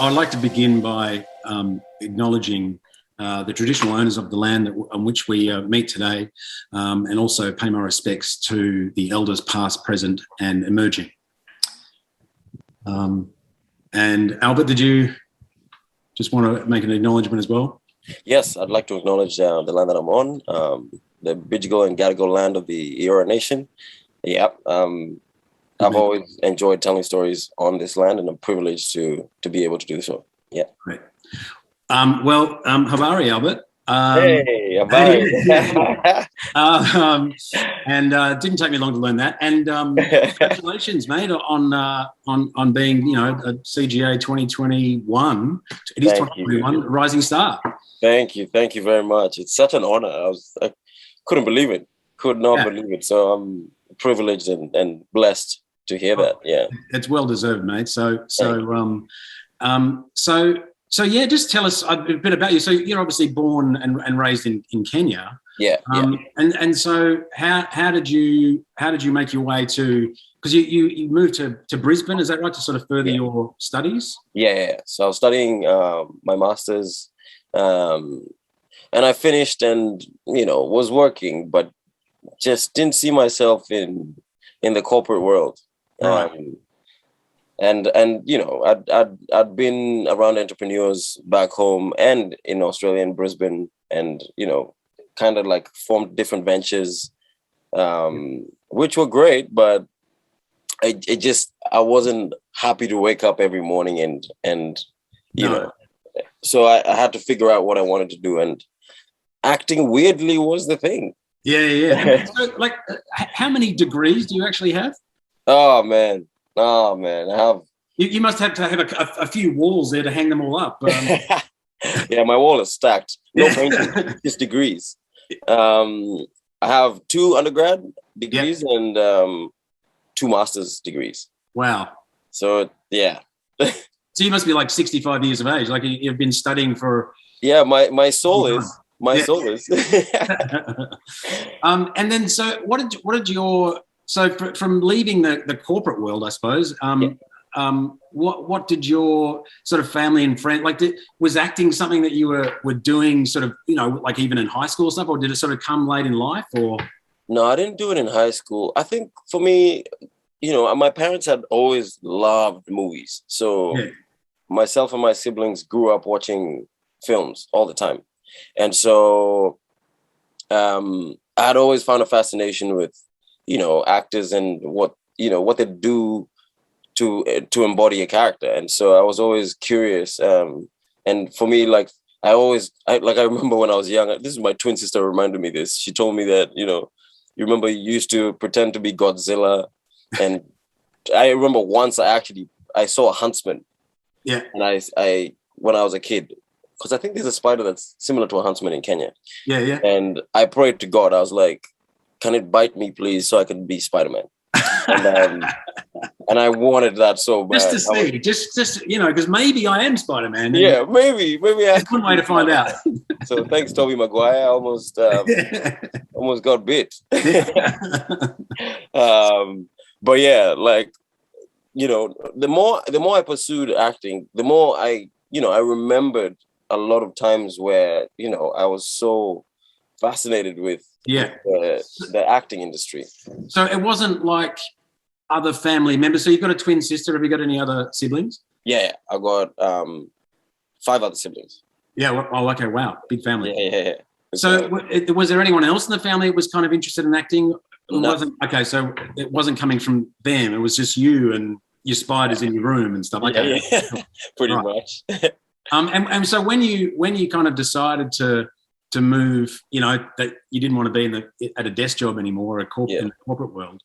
I'd like to begin by acknowledging the traditional owners of the land on which we meet today, and also pay my respects to the elders past, present and emerging. And Albert, did you just want to make an acknowledgement as well? Yes, I'd like to acknowledge the land that I'm on, the Bidjigal and Gadigal land of the Eora Nation. Yeah, I've always enjoyed telling stories on this land, and I'm privileged to be able to do so. Yeah. Great. Habari, Albert. Hey, Habari. And didn't take me long to learn that. And congratulations, mate, on being, a CGA 2021. It is 2021, Rising Star. Thank you very much. It's such an honor. I couldn't believe it. Could not believe it. So I'm privileged and blessed to hear that. Yeah, it's well deserved, mate. So yeah, just tell us a bit about you. So you're obviously born and raised in Kenya. Yeah. And so how did you make your way to, because you moved to Brisbane, is that right, to sort of further your studies? Yeah. So I was studying my master's, and I finished and was working, but just didn't see myself in the corporate world. Right. And I'd been around entrepreneurs back home and in Australia and Brisbane, and kind of like formed different ventures, which were great, but I wasn't happy to wake up every morning and so I had to figure out what I wanted to do, and acting weirdly was the thing. Yeah. So, like, how many degrees do you actually have? Oh man, I have. You must have to have a few walls there to hang them all up. Yeah, my wall is stacked. No painting, just degrees. I have 2 undergrad degrees and 2 master's degrees. Wow. So yeah. So you must be like 65 years of age. Like you've been studying for. Yeah, my soul is. My soul is. And then, so from leaving the corporate world, I suppose, what did your sort of family and friends, like, was acting something that you were doing sort of, like even in high school or stuff, or did it sort of come late in life, or? No, I didn't do it in high school. I think for me, my parents had always loved movies. So myself and my siblings grew up watching films all the time. And so I had always found a fascination with, actors and what they do to embody a character. And so I was always curious. And for me, like, I remember when I was young, this is my twin sister reminded me this. She told me that, you remember you used to pretend to be Godzilla. And I remember once I saw a huntsman. Yeah. And I when I was a kid, because I think there's a spider that's similar to a huntsman in Kenya. Yeah. And I prayed to God. I was like, can it bite me, please, so I can be Spider-Man? And I wanted that so bad. Just to see, just because maybe I am Spider-Man. Yeah, maybe. That's one way to find out. So thanks, Tobey Maguire. I almost got bit. But yeah, like, the more I pursued acting, the more I remembered a lot of times where, I was so fascinated with the acting industry. So it wasn't like other family members. So you've got a twin sister. Have you got any other siblings? Yeah, I got 5 other siblings. Yeah. Oh, okay. Wow. Big family. Yeah. So was there anyone else in the family that was kind of interested in acting? No. Okay, so it wasn't coming from them. It was just you and your spiders in your room and stuff. Okay. Yeah. Pretty much. And so when you kind of decided to move, that you didn't want to be at a desk job anymore, in the corporate world,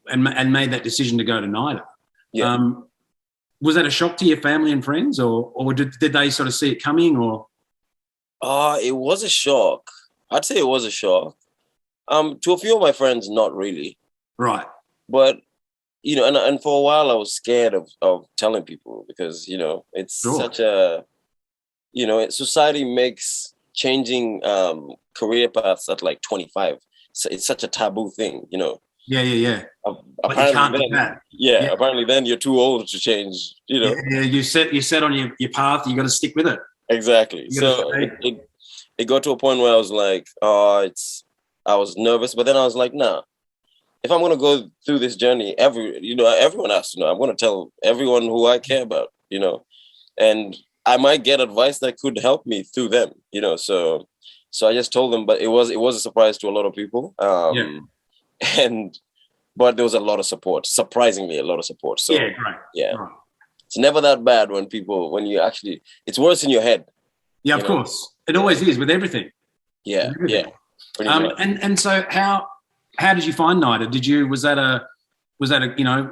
and made that decision to go to NIDA. Yeah. Was that a shock to your family and friends, or did they sort of see it coming, or? It was a shock. I'd say it was a shock. To a few of my friends, not really. Right. But and for a while I was scared of telling people, because it's such a society makes changing career paths at like 25. So it's such a taboo thing, Yeah, yeah, yeah. But you Apparently can't do then, that. yeah, Yeah. apparently then you're too old to change, you know. Yeah, yeah, you set on your path, you got to stick with it. Exactly. You got to So stay. it got to a point where I was like, I was nervous, but then I was like, nah, if I'm going to go through this journey, everyone has to know. I'm going to tell everyone who I care about, you know, and I might get advice that could help me through them, you know. So I just told them, but it was a surprise to a lot of people. Yeah. And but there was a lot of support, surprisingly a lot of support. So Yeah, great. yeah, Right. it's never that bad when you actually, it's worse in your head. Yeah, of course. It always is with everything. Yeah, With everything. yeah. Pretty much. And so how did you find NIDA? Was that a you know,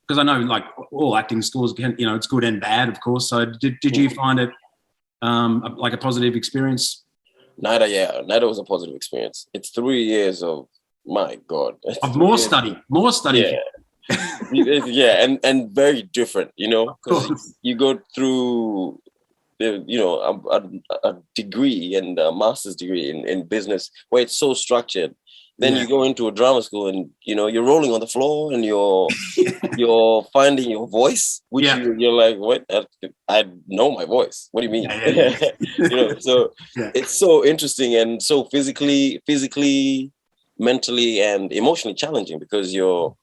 because I know like all acting schools can, you know, it's good and bad, of course. So did you find it like a positive experience? NIDA, yeah, NIDA was a positive experience. It's 3 years of, my God, Of more study. Yeah, yeah, and very different, you know, because you go through, you know, a degree and a master's degree in business where it's so structured. Then you go into a drama school and, you know, you're rolling on the floor and you're finding your voice, which you're like, what? I know my voice. What do you mean? You know, so it's so interesting and so physically, mentally, and emotionally challenging because you're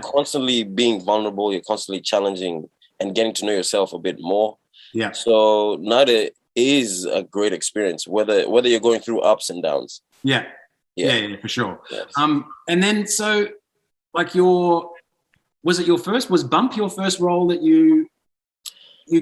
constantly being vulnerable. You're constantly challenging and getting to know yourself a bit more. Yeah. So NIDA is a great experience, whether you're going through ups and downs. Yeah. Yeah, for sure. Yes. And then so like was Bump your first role that you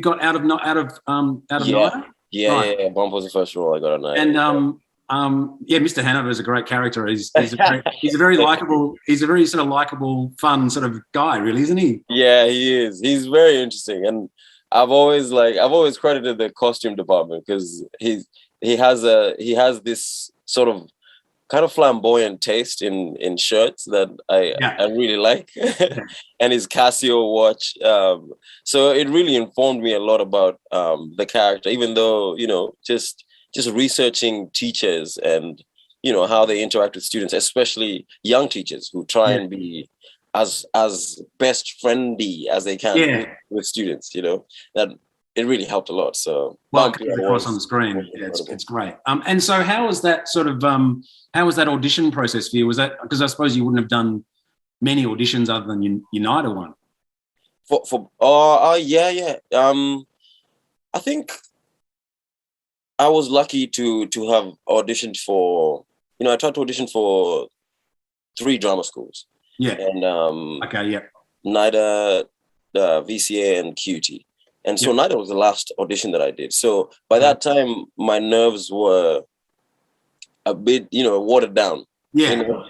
got out of NIDA? Yeah. Bump was the first role I got on NIDA. And Mr. Hanover is a great character. He's a very likable, he's a very sort of likable, fun sort of guy, really, isn't he? Yeah, he is. He's very interesting. And I've always credited the costume department because he has this sort of kind of flamboyant taste in shirts that I really like, and his Casio watch. So it really informed me a lot about the character, even though, you know, just researching teachers and, you know, how they interact with students, especially young teachers who try and be as best friendly as they can with students, you know, that it really helped a lot. So across on the screen, it's great. And so how was that sort of how was that audition process for you? Was that because I suppose you wouldn't have done many auditions other than your NIDA one? I think I was lucky to have auditioned for, you know, I tried to audition for 3 drama schools. Yeah. And NIDA, VCA, and QT. And so NIDA was the last audition that I did. So by that time, my nerves were a bit, you know, watered down. Yeah. You know?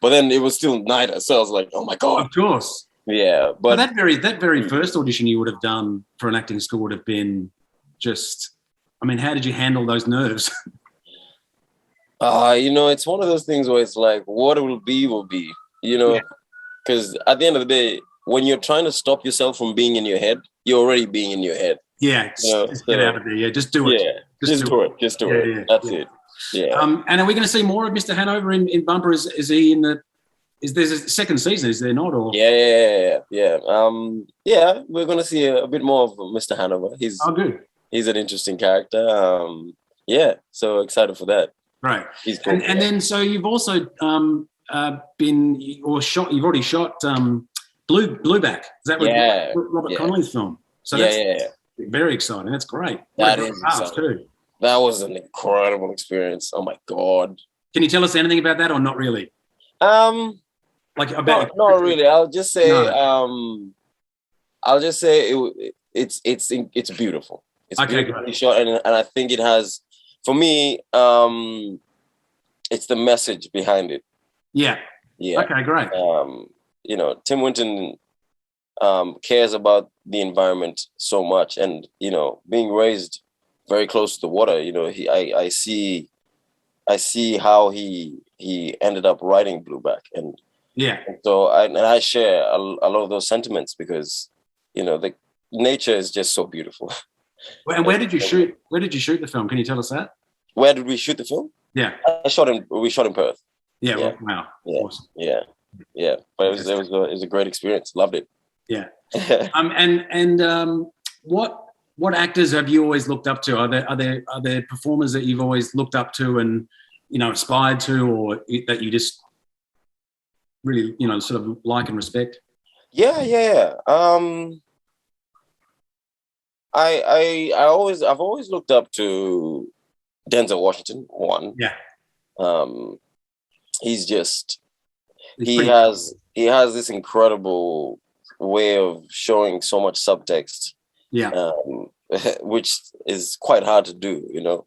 But then it was still NIDA. So I was like, oh my God. Of course. Yeah. But that very first audition you would have done for an acting school would have been just, I mean, how did you handle those nerves? You know, it's one of those things where it's like, what will be, you know, because at the end of the day, when you're trying to stop yourself from being in your head, you're already being in your head. Yeah, just get out of there. Yeah, just do it. Yeah, just do it. Just do it. Yeah, that's it. Yeah. And are we going to see more of Mr. Hanover in Bumper? Is he in the? Is there's a second season? Is there not? Or yeah. We're going to see a bit more of Mr. Hanover. He's good. He's an interesting character. So excited for that. Right. He's cool. And then so you've also you've already shot Blueback. Is that Robert Connolly's film? So that's very exciting. That's great. That is exciting. Too. That was an incredible experience. Oh my God. Can you tell us anything about that or not really? Like about not really. I'll just say it's beautiful. It's beautifully shot, and I think it has, for me, it's the message behind it. Yeah. Okay, great. You know, Tim Winton cares about the environment so much, and, you know, being raised very close to the water, you know, I see how he ended up writing Blueback, and so I share a lot of those sentiments because, you know, the nature is just so beautiful. And where did you shoot? Where did you shoot the film? Can you tell us that? Where did we shoot the film? Yeah, we shot in Perth. Yeah. Wow. Yeah. Awesome. Yeah. yeah. But it was a great experience. Loved it. Yeah. What actors have you always looked up to? Are there performers that you've always looked up to and, you know, aspired to, or that you just really, you know, sort of like and respect? Yeah. I've always looked up to Denzel Washington. One. Yeah. He's just he has this incredible way of showing so much subtext. Yeah. Which is quite hard to do, you know.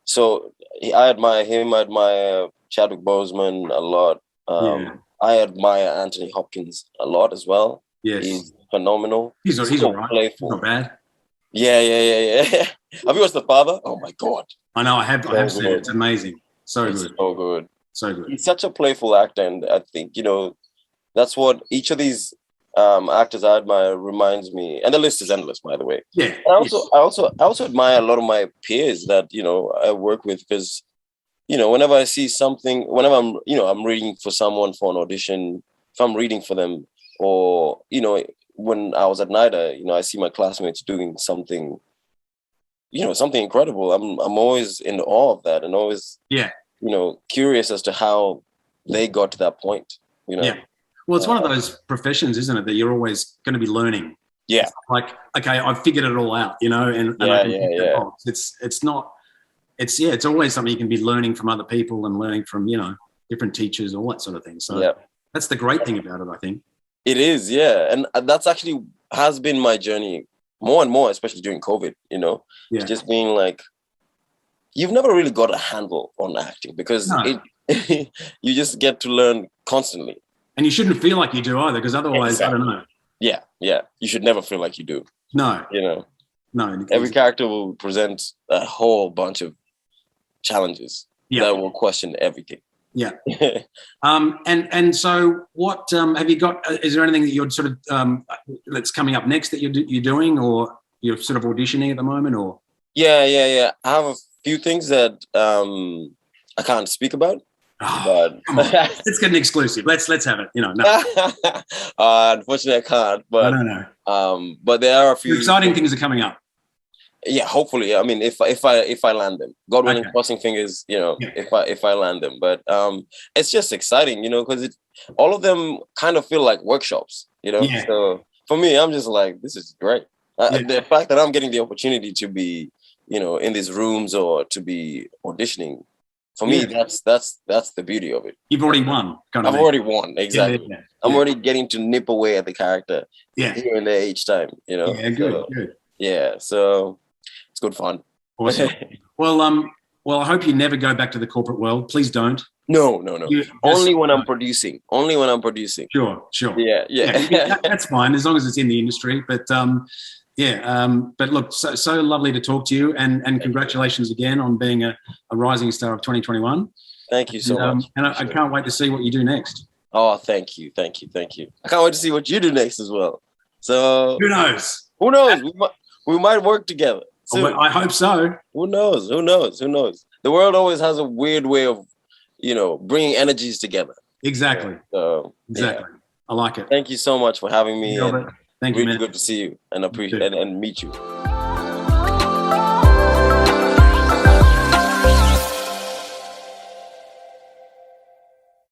So I admire him. I admire Chadwick Boseman a lot. I admire Anthony Hopkins a lot as well. Yes. He's phenomenal. He's so all right. Playful. He's not bad. Yeah. Have you watched The Father? Oh my God. I know. I have seen it. It's amazing. It's good. So good. So good. He's such a playful actor, and I think, you know, that's what each of these actors I admire reminds me, and the list is endless, by the way. Yeah. I also admire a lot of my peers that, you know, I work with, because, you know, whenever I see something, whenever I'm reading for someone for an audition, if I'm reading for them, or, you know, when I was at NIDA, you know, I see my classmates doing something, you know, something incredible. I'm always in awe of that, and always, you know, curious as to how they got to that point, you know. Yeah. Well, it's one of those professions, isn't it, that you're always going to be learning. Yeah. It's like, okay, I've figured it all out, you know, and it's always something you can be learning from other people and learning from, you know, different teachers, all that sort of thing. So that's the great thing about it, I think. It is, yeah. And that's actually has been my journey more and more, especially during COVID, you know. It's just being like, you've never really got a handle on acting, because you just get to learn constantly. And you shouldn't feel like you do either, because otherwise, I don't know. Yeah. You should never feel like you do. No. You know? No. Every character will present a whole bunch of challenges that will question everything. Yeah. And so what have you got? Is there anything that you're sort of that's coming up next that you're doing, or you're sort of auditioning at the moment, or? Yeah. I have a few things that I can't speak about. But come on. Let's get an exclusive. Let's have it. You know, no. Unfortunately, I can't. But no. But there are a few exciting things are coming up. Yeah, hopefully. I mean, if I land them, God willing, crossing fingers. You know, if I land them. But it's just exciting, you know, because all of them kind of feel like workshops. You know, so for me, I'm just like, this is great. The fact that I'm getting the opportunity to be, you know, in these rooms or to be auditioning. For me, that's the beauty of it. You've already won. I've already won, exactly. I'm already getting to nip away at the character here and there each time, you know. Yeah, good. Yeah, so it's good fun. Awesome. Well, I hope you never go back to the corporate world. Please don't. No. Only when I'm producing. Sure. Yeah. That's fine, as long as it's in the industry. But but look, so lovely to talk to you, and congratulations again on being a rising star of 2021. Thank you so much. And I can't wait to see what you do next. Oh, thank you. I can't wait to see what you do next as well. So who knows? We might work together soon. I hope so. Who knows? The world always has a weird way of, you know, bringing energies together. Exactly. Exactly. I like it. Thank you so much for having me. Thank you, really man. good to see you and appreciate and meet you.